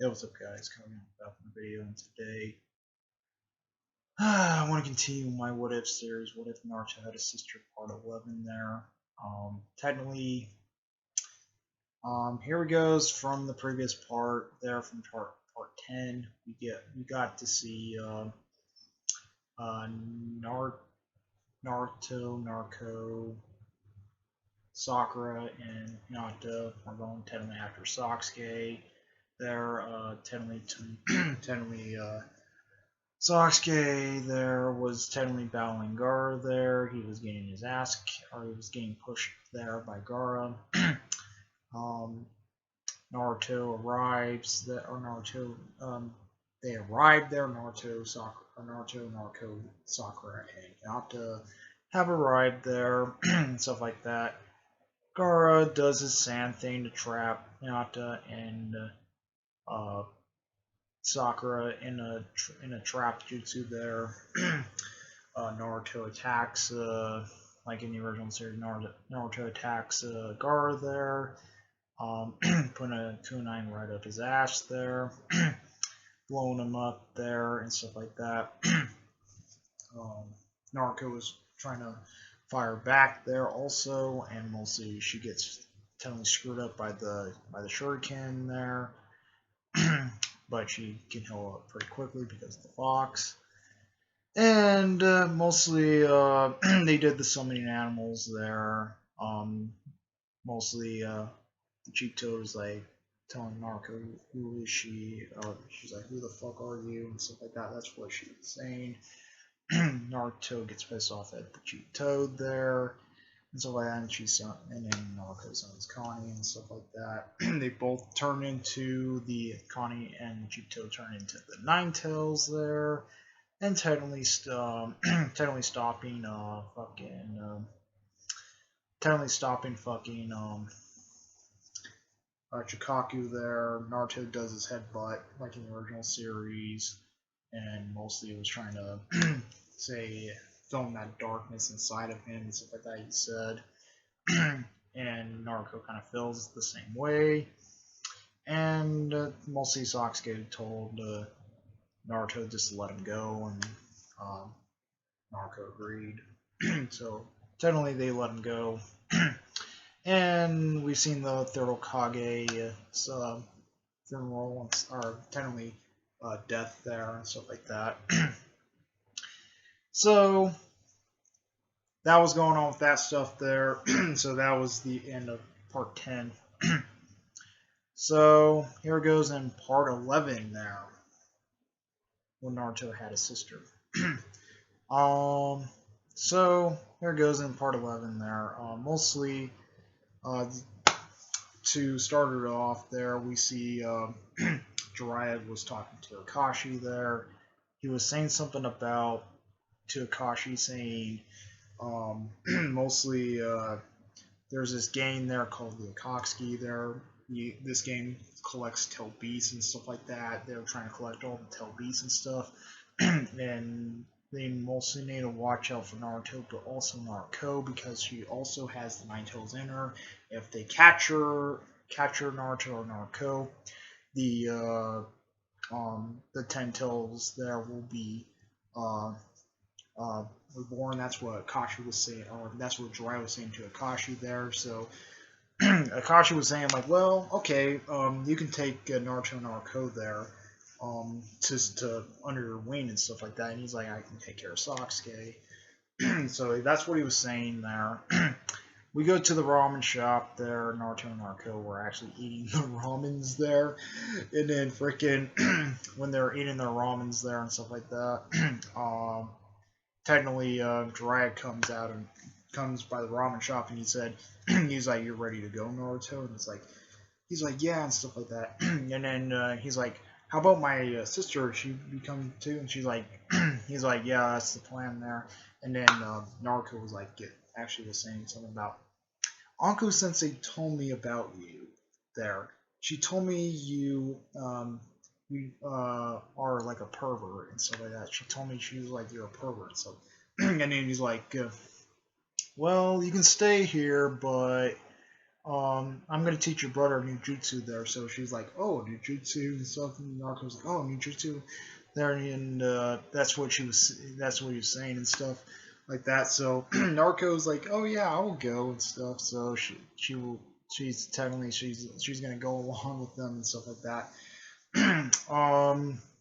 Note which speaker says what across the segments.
Speaker 1: Hey, what's up, guys? Coming back in the video, and today I want to continue my What If series. What if Naruto had a sister? Part 11 there. Technically, here we goes from the previous part there, from part 10. We got to see Nar- Naruto, Narco, Sakura, and Hinata are going technically after Sasuke. There, technically, Sasuke there was technically battling Gaara there. He was getting his ass, or he was getting pushed there by Gaara. um, Naruto arrives there, or Naruto, they arrived there. Naruto, Sakura, and Hinata have arrived there, and stuff like that. Gaara does his sand thing to trap Hinata and uh, Sakura in a trap jutsu there. Naruto attacks, like in the original series, Naruto attacks Gaara there, putting a kunai right up his ass there, blowing him up there and stuff like that. Naruto was trying to fire back there also, and mostly she gets totally screwed up by the shuriken there. But she can heal up pretty quickly because of the fox. And mostly they did the summoning animals there. Mostly the cheek toad was like telling Narco, who is she? She's like, who the fuck are you? And stuff like that. That's what she was saying. Naruto gets pissed off at the cheek toad there. And stuff like that, and then Naruto's on his Connie and stuff like that. They both turn into the Connie and cheek toad turn into the Nine Tails there. And technically, technically stopping, Chikaku there. Naruto does his headbutt like in the original series, and mostly was trying to say film that darkness inside of him and stuff like that. He said, and Naruto kind of feels the same way, and mostly Sasuke told Naruto just to let him go, and Naruto agreed. So technically they let him go. And we've seen the third Hokage funeral, or technically death there and stuff like that. So that was going on with that stuff there. So that was the end of part 10. So here goes in part 11 now, when Naruto had a sister. So here goes in part 11 there. Mostly to start it off there, we see Jiraiya was talking to Akashi there. He was saying something about to Akashi, saying mostly there's this game there called the Akatsuki there. This game collects tail beasts and stuff like that. They were trying to collect all the tail beasts and stuff. And they mostly need to watch out for Naruto, but also Naruto, because she also has the Nine Tails in her. If they capture Naruto or Naruto, the 10 tails there will be reborn. That's what Akashi was saying, or that's what Jiraiya was saying to Akashi there. So Akashi was saying like, well, okay, you can take Naruto and Naruto there, to under your wing and stuff like that. And he's like, I can take care of Sasuke. So that's what he was saying there. We go to the ramen shop there. Naruto and Naruto were actually eating the ramens there, and then freaking when they're eating their ramens there and stuff like that, technically Jiraiya comes by the ramen shop, and he said, he's like, you're ready to go, Naruto? And he's like, yeah, and stuff like that. And then he's like, how about my sister? She become too? And he's like, yeah, that's the plan there. And then Naruto was like, actually was saying something about, Anko Sensei told me about you there. She told me you are like a pervert and stuff like that. She told me she was like, you're a pervert. So, and then he's like, well, you can stay here, but I'm gonna teach your brother ninjutsu there. So she's like, oh, ninjutsu and stuff. And Naruto's like, oh, ninjutsu there, and that's what he was saying and stuff like that. So Naruto's like, oh yeah, I will go and stuff. So she's gonna go along with them and stuff like that.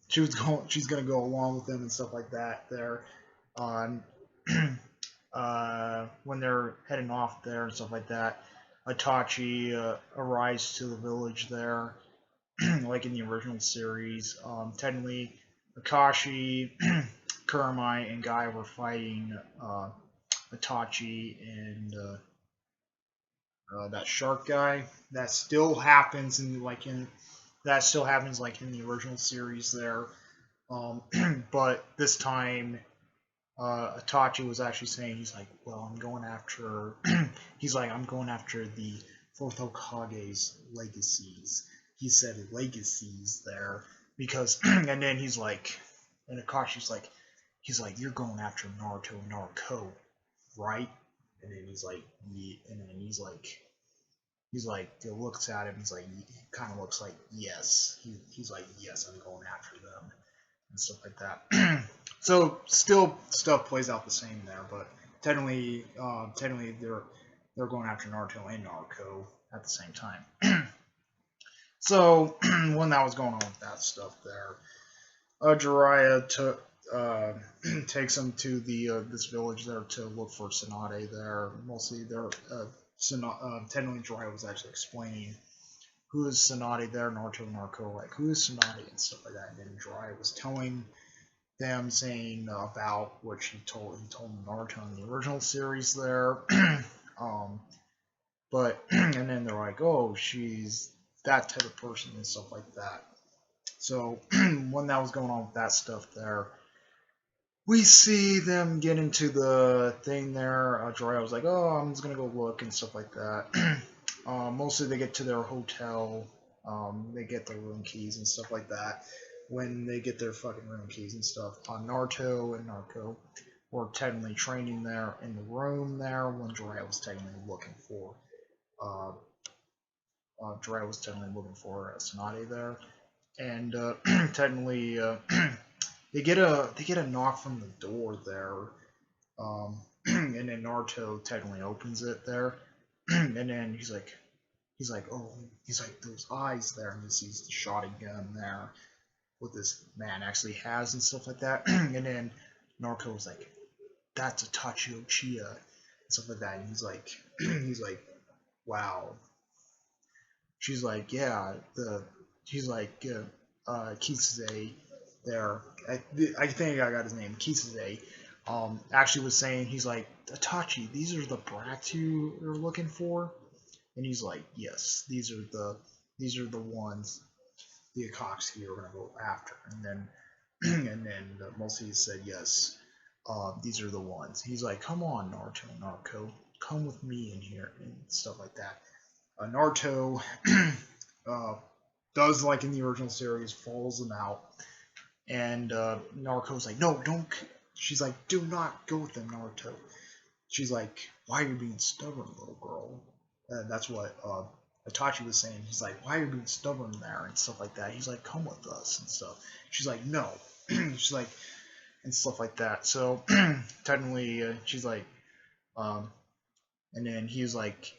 Speaker 1: She's gonna go along with them and stuff like that there on when they're heading off there and stuff like that. Itachi arrives to the village there, like in the original series. Technically, Akashi, Kuramai, and Guy were fighting Itachi and that shark guy. That still happens in the original series there. But this time Itachi was actually saying, he's like, well, I'm going after, I'm going after the fourth Hokage's legacies. He said legacies there because, and then and Akashi's like, you're going after Naruto and Naruto, right? And then he's like, yeah, and then he looks at him, kind of looks like, yes. He's like, yes, I'm going after them and stuff like that. So still stuff plays out the same there, but technically they're going after Naruto and Naruto at the same time. So when that was going on with that stuff there, Jiraiya takes them to the this village there to look for Tsunade there. Mostly technically Jiraiya was actually explaining who is Tsunade there, Naruto and Naruto, like who is Tsunade and stuff like that. And then Jiraiya was telling them saying about what he told Naruto in the original series there. But and then they're like, oh, she's that type of person and stuff like that. So when that was going on with that stuff there, we see them get into the thing there. Jiraiya was like, oh, I'm just gonna go look and stuff like that. Mostly they get to their hotel, they get their room keys and stuff like that. When they get their fucking room keys and stuff, Naruto and Naruto were technically training there in the room there when Jiraiya was technically looking for Tsunade there, and technically they get a knock from the door there, and then Naruto technically opens it there, and then he's like, oh, those eyes there, and he sees the shotgun there, what this man actually has and stuff like that. And then Naruto was like, that's Itachi Uchiha and stuff like that. And he's like, wow. She's like, yeah, Kisase there. I think I got his name, Kisase. Actually was saying, he's like, Itachi, these are the brats you are looking for. And he's like, yes, these are the ones the Akatsuki are gonna go after. And then Mulsi said, yes, these are the ones. He's like, come on, Naruto, come with me in here and stuff like that. Naruto does like in the original series, follows them out, and Naruto's like, no, don't. She's like, do not go with them, Naruto. She's like, why are you being stubborn, little girl? That's what Itachi was saying. He's like, why are you being stubborn there and stuff like that? He's like, come with us and stuff. She's like, no. She's like, and stuff like that. So technically, she's like, and then he's like,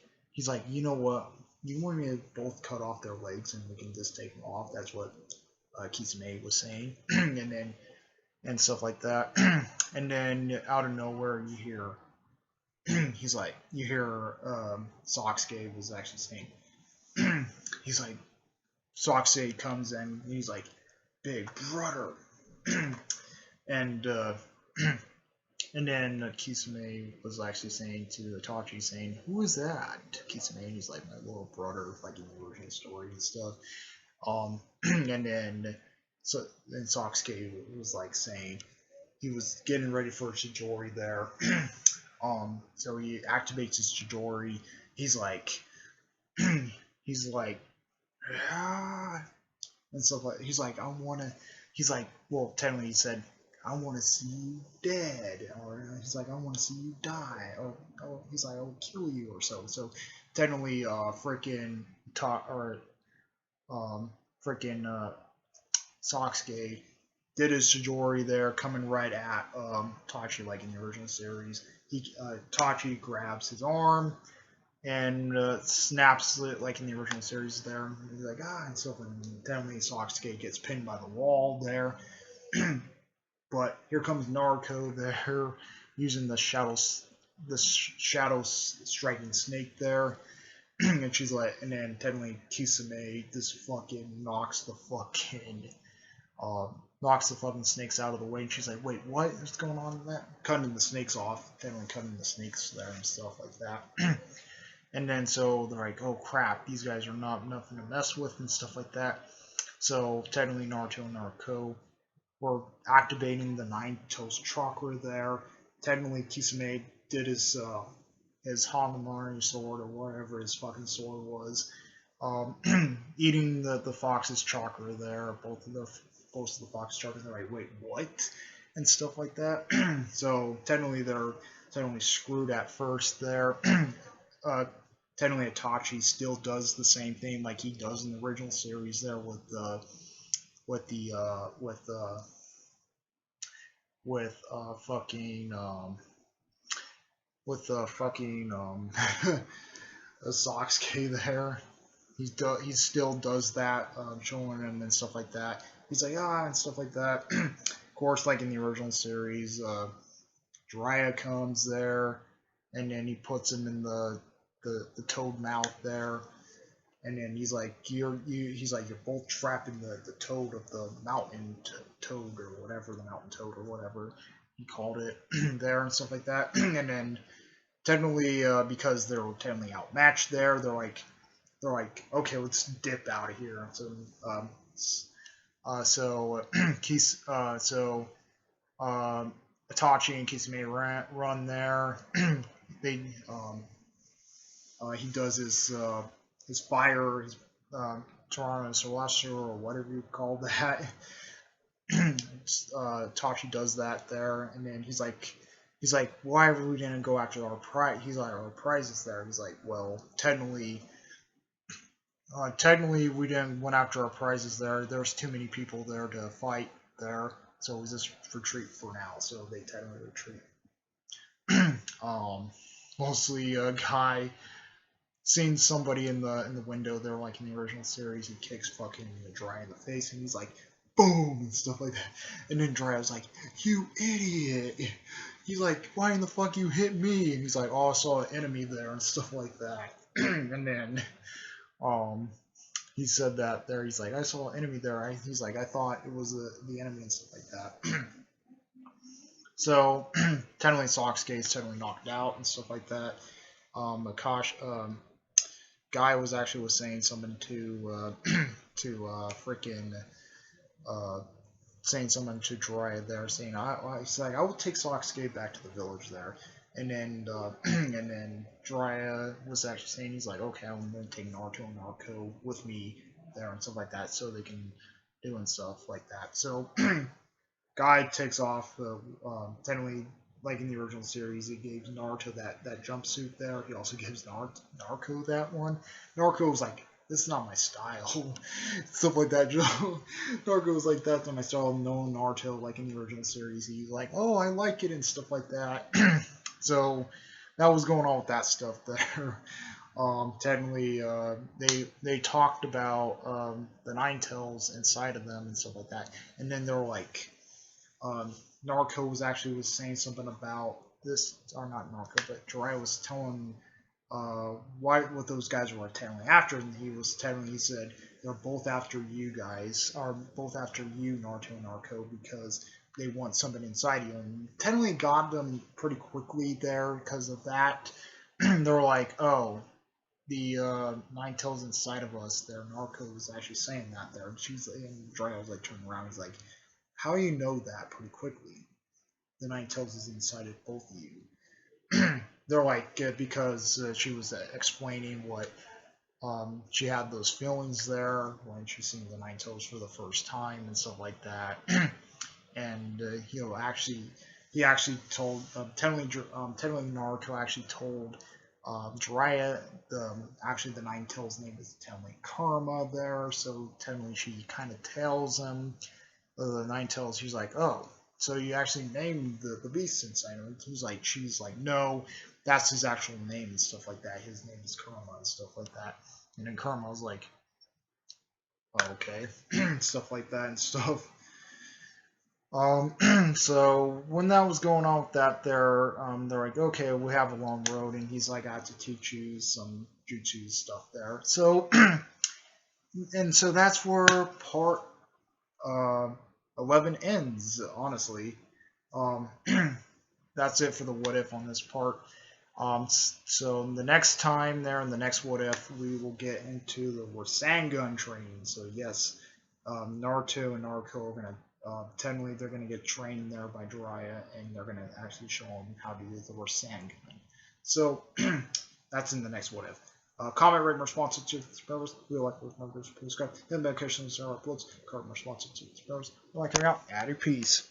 Speaker 1: you know what? You want me to both cut off their legs and we can just take them off? That's what Kisame was saying, and stuff like that. And then out of nowhere, you hear Sasuke was actually saying, he's like, Sasuke comes in, and he's like, big brother, and and then Kisame was actually saying to Itachi, saying, who is that? Kisame, and he's like, my little brother, like in the original story and stuff. And then Sasuke was like saying, he was getting ready for Chidori there. So he activates his Chidori. He's like, ah, and stuff like. Well, technically he said, I want to see you dead, or he's like, I want to see you die, or he's like, I'll kill you, or so. So technically freaking or freaking Sasuke did his Chidori there, coming right at Tachi like in the original series. Tachi grabs his arm and snaps it like in the original series there. He's like and stuff, and then Sasuke gets pinned by the wall there. But here comes Naruto there, using the shadow striking snake there. And she's like, and then technically Kisame just fucking knocks the fucking snakes out of the way, and she's like, wait, what is going on with that? Cutting the snakes off, technically cutting the snakes there and stuff like that. And then so they're like, oh crap, these guys are nothing to mess with and stuff like that. So technically Naruto and Naruto were activating the Nine Toes chakra there. Technically Kisame did his Hanamari sword or whatever his fucking sword was, eating the fox's chakra there. Both of the fox chakra. They're like, wait, what? And stuff like that. So technically they're screwed at first there. Technically Itachi still does the same thing like he does in the original series there with Sasuke there. He still does that, showing him and stuff like that. He's like and stuff like that. Of course, like in the original series, Jiraiya comes there, and then he puts him in the toad mouth there, and then he's like you're both trapped in the toad of the mountain toad or whatever, the mountain toad or whatever he called it there and stuff like that. And then technically because they're technically outmatched there, they're like okay, let's dip out of here. So Itachi and Kisame run there. They he does his fire, his Toronto Celestial or whatever you call that. Tachi does that there, and then he's like, why we didn't go after our prize? He's like, our prize is there. He's like, well, technically we didn't went after our prizes there. There's too many people there to fight there, so we just retreat for now. So they technically retreat. Mostly a guy seeing somebody in the window there, like in the original series. He kicks fucking Jiraiya in the face, and he's like, boom, and stuff like that. And then Jiraiya's like, you idiot. He's like, why in the fuck you hit me? And he's like, oh, I saw an enemy there and stuff like that. And then he said that there. He's like, I saw an enemy there. He's like, I thought it was the enemy and stuff like that. So technically Sasuke is technically knocked out and stuff like that. Guy was saying something to freaking saying something to Jiraiya there, saying he's like, I will take Sasuke back to the village there. And then and then Jiraiya was actually saying, he's like, okay, I'm gonna take Naruto and Naruto with me there and stuff like that, so they can do and stuff like that. So Guy takes off. Technically, like in the original series, he gave Naruto that jumpsuit there. He also gives Naruto that one. Naruto was like, this is not my style. Stuff like that. Naruto was like, that's not my style. No, Naruto, like in the original series, he's like, oh, I like it and stuff like that. So that was going on with that stuff there. Technically, they talked about the Nine Tails inside of them and stuff like that. And then they were like, Naruto was saying something about this, or not Naruto, but Jiraiya was telling what those guys were technically after, and he said they're both after you guys, or both after you, Naruto and Naruto, because they want something inside you, and technically got them pretty quickly there because of that. They were like, oh, the Nine Tails inside of us there. Naruto was actually saying that there, and Jiraiya was like turning around, he's like, how do you know that pretty quickly? The Nine Tails is inside of both of you. They're like, because she was explaining what she had those feelings there when she seen the Nine Tails for the first time and stuff like that. And he actually told technically Naruto actually told Jiraiya, actually the Nine Tails name is technically Karma there, so technically she kind of tells him, the Nine Tails, she's like, oh, so you actually named the beast inside him. She's like, no, that's his actual name and stuff like that. His name is Karma and stuff like that. And then Karma was like, oh, okay, stuff like that and stuff. So when that was going on with that, they're like, okay, we have a long road, and he's like, I have to teach you some jutsu stuff there. So, and so that's where part uh, 11 ends. Honestly, um, that's it for the what if on this part. So the next time there in the next what if, we will get into the Rasengan training. So yes, Naruto and Naruto are gonna technically they're gonna get trained there by Jiraiya, and they're gonna actually show them how to use the Rasengan. So that's in the next what if. Comment, rate, and responsive to subscribers. We like those members. Please subscribe. Hit the notifications on our uploads. Comment, responsive to subscribers. Like, out. Add your peace.